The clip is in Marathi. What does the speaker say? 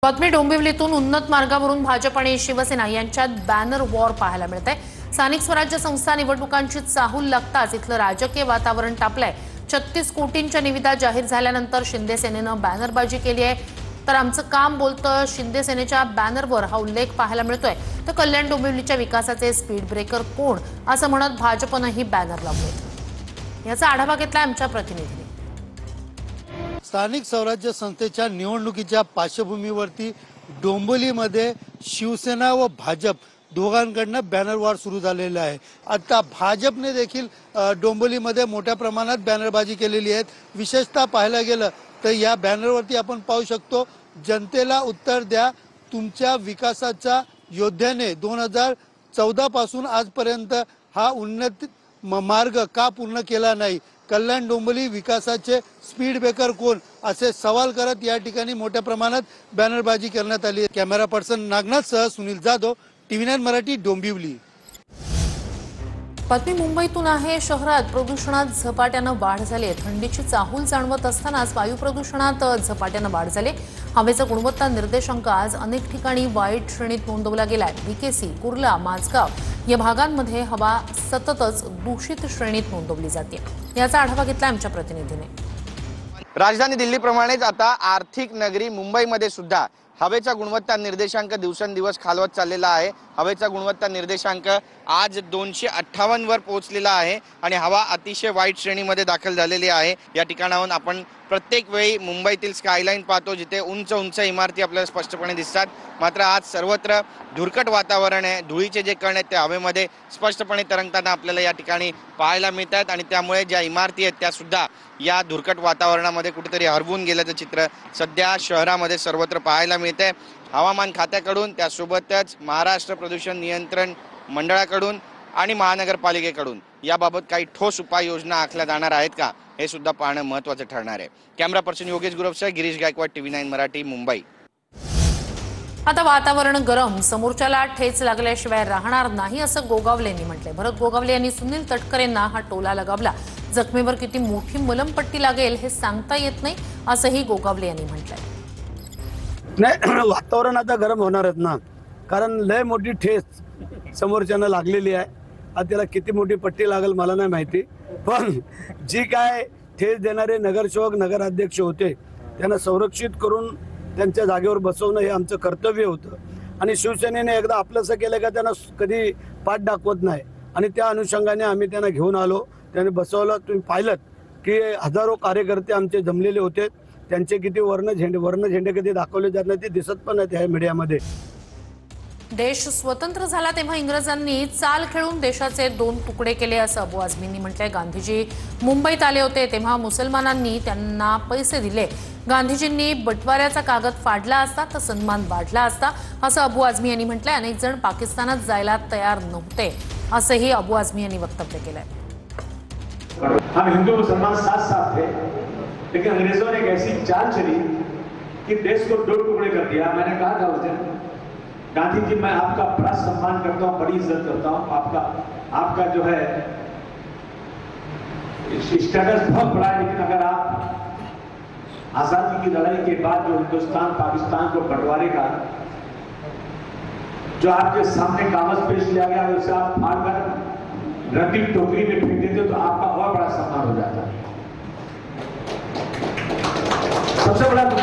बातमी डोंबिवलीतून उन्नत मार्गावरून भाजप आणि शिवसेना यांच्यात बॅनर वॉर पाहायला मिळतंय। स्थानिक स्वराज्य संस्था निवडणुकांची चाहूल लागताच इथलं राजकीय वातावरण तापलंय। 36 कोटींच्या निविदा जाहीर झाल्यानंतर शिंदे सेनेनं बॅनरबाजी केली आहे। तर आमचं काम बोलतं शिंदे सेनेच्या बॅनरवर हा उल्लेख पाहायला मिळतोय। तर कल्याण डोंबिवलीच्या विकासाचे स्पीड ब्रेकर कोण असं म्हणत भाजपनंही बॅनर लावलेत। याचा आढावा घेतला आमच्या प्रतिनिधीने। स्थानिक स्वराज्य संस्थेच्या निवडणुकीच्या पार्श्वभूमीवरती डोंबिवलीमध्ये शिवसेना व भाजप दोघांकडून बॅनर वॉर सुरू झालेला आहे। आता भाजपने देखील डोंबिवलीमध्ये मोठ्या प्रमाणात बॅनरबाजी केलेली आहे। विशेषतः पाहायला गेलं तर या बॅनरवरती आपण पाहू शकतो, जनतेला उत्तर द्या, तुमच्या विकासाच्या योद्ध्याने 2014 पासून आजपर्यंत हा उन्नत मार्ग का पूर्ण केला नाही, कल्याण डोंबिवली विकासाचे स्पीड ब्रेकर कोण असे सवाल करत या ठिकाणी मोठ्या प्रमाणात बॅनरबाजी करण्यात आली। कॅमेरा पर्सन नागनाथसह सुनील जाधव, TV9 मराठी, डोंबिवली। बातमी मुंबईतून आहे। शहरात प्रदूषणात झपाट्यानं वाढ झाली आहे। थंडीची चाहूल जाणवत असतानाच वायू प्रदूषणात झपाट्यानं वाढ झाली। हवेचा गुणवत्ता निर्देशांक आज अनेक ठिकाणी वाईट श्रेणीत नोंदवला गेलाय। BKC, कुर्ला, माझगाव या भागांमध्ये हवा सततच दूषित श्रेणीत नोंदवली जाते। याचा आढावा घेतला आमच्या प्रतिनिधीने। राजधानी दिल्लीप्रमाणेच आता आर्थिक नगरी मुंबईमध्ये सुद्धा हवेचा गुणवत्ता निर्देशांक दिवसेंदिवस खालवत चाललेला आहे। हवेचा गुणवत्ता निर्देशांक आज 258 वर पोहोचलेला आहे आणि हवा अतिशय वाईट श्रेणीमध्ये दाखल झालेली आहे। या ठिकाणाहून आपण प्रत्येक वेळी मुंबईतील स्कायलाईन पाहतो, जिथे उंच उंच इमारती आपल्याला स्पष्टपणे दिसतात। मात्र आज सर्वत्र धुरकट वातावरण आहे। धुळीचे जे कण आहेत ते हवेमध्ये स्पष्टपणे तरंगताना आपल्याला या ठिकाणी पाहायला मिळतात आणि त्यामुळे ज्या इमारती आहेत त्या सुद्धा या धुरकट वातावरणामध्ये कुठेतरी हरवून गेल्याचं चित्र सध्या शहरामध्ये सर्वत्र पाहायला मिळते। हवामान खात्याकडून, त्यासोबतच महाराष्ट्र प्रदूषण नियंत्रण मंडळाकडून आणि महानगरपालिकेकडून याबाबत काही ठोस उपाययोजना आखल्या जाणार आहेत का, हे सुद्धा पाहणं महत्त्वाचं ठरणार आहे। कॅमेरा पर्सन योगेश गुरवसह गिरीश गायकवाड, TV9 मराठी, मुंबई। आता वातावरण गरम, समोरच्याला ठेच लागल्याशिवाय राहणार नाही असं गोगावलेंनी म्हटलंय। भरत गोगावले यांनी सुनील तटकरेंना हा टोला लगावला। जखमेवर किती मोठी मलमपट्टी लागेल हे सांगता येत नाही असंही गोगावले यांनी म्हटलंय। नाही, वातावरण आता गरम होणारच ना, कारण लय मोठी ठेस समोरच्यानं लागलेली आहे। आता त्याला किती मोठी पट्टी लागेल मला नाही माहिती, पण जी काय ठेस देणारे नगरसेवक नगराध्यक्ष होते त्यांना संरक्षित करून त्यांच्या जागेवर बसवणं हे आमचं कर्तव्य होतं। आणि शिवसेनेने एकदा आपलंसं केलं का त्यांना कधी पाठ दाखवत नाही आणि त्या अनुषंगाने आम्ही त्यांना घेऊन आलो, त्याने बसवलं। तुम्ही पाहिलं की हजारो कार्यकर्ते आमचे जमलेले होते, त्यांचे किती वर्ण झेंडे कधी दाखवले जात नाही, ते दिसत पण नाही मीडियामध्ये। देश स्वतंत्र झाला तेव्हा इंग्रजांनी चाल खेळून देशाचे 2 तुकडे केले असं अबू आझमींनी म्हटलंय। गांधीजी मुंबईत आले होते तेव्हा मुसलमानांनी त्यांना पैसे दिले। गांधीजींनी बटवाऱ्याचा कागद फाडला असता तर सन्मान वाढला असता असं अबू आझमी यांनी म्हटलंय। अनेक जण पाकिस्तानात जायला तयार नव्हते असंही अबू आझमी यांनी वक्तव्य केलंय। हम हिंदू मुसलमान साथ साथ थे, लेकिन अंग्रेजों ने एक ऐसी चाल चली कि देश को 2 टुकड़े कर दिया। मैंने कहा था उस दिन, गांधी जी मैं आपका बड़ा सम्मान करता हूँ, बड़ी इज्जत करता हूँ, आपका जो है स्टेटस बहुत बड़ा है, लेकिन अगर आप आजादी की लड़ाई के बाद जो हिंदुस्तान पाकिस्तान को बंटवारे का जो आपके सामने कागज पेश किया गया उसे आप फाड़कर रंगीन टोकरी में फेंक देते तो आपका और बड़ा सम्मान हो जाता। सबसे बड़ा मुद्दा